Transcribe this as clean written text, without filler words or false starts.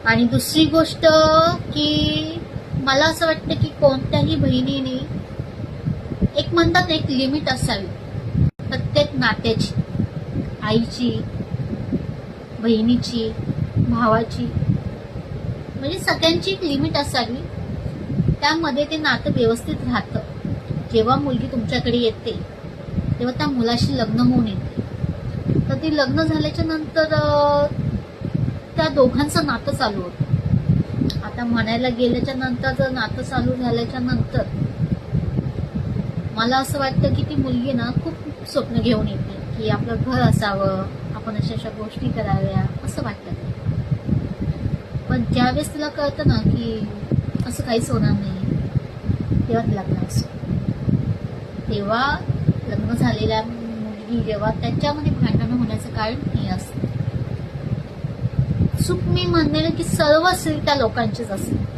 आणि दुसरी गोष्ट की मला असं वाटतं की कोणत्याही बहिणीने एक म्हणतात एक लिमिट असावी प्रत्येक नात्याची, आईची, बहिणीची, भावाची, म्हणजे सगळ्यांची एक लिमिट असावी. त्यामध्ये ते नातं व्यवस्थित राहतं. जेव्हा मुलगी तुमच्याकडे येते तेव्हा त्या मुलाशी लग्न होऊन येते, तर ती लग्न झाल्याच्या नंतर त्या दोघांचं नातं चालू होतं. आता म्हणायला गेल्याच्या नंतर जर नातं चालू झाल्याच्या नंतर मला असं वाटतं की ती मुलगी ना खूप स्वप्न घेऊन येते की आपलं घर असावं, आपण अशा अशा गोष्टी कराव्या असं वाटतं. पण ज्यावेळेस तिला कळतं ना की असं काहीच होणार नाही, तेव्हा तिला त्रास होतो. तेव्हा लग्न झालेल्या मुलगी जेव्हा त्याच्यामध्ये भांडणं होण्याचं कारण हे असतं. चूक मी म्हणेल की सर्व स्त्री त्या लोकांचीच असते.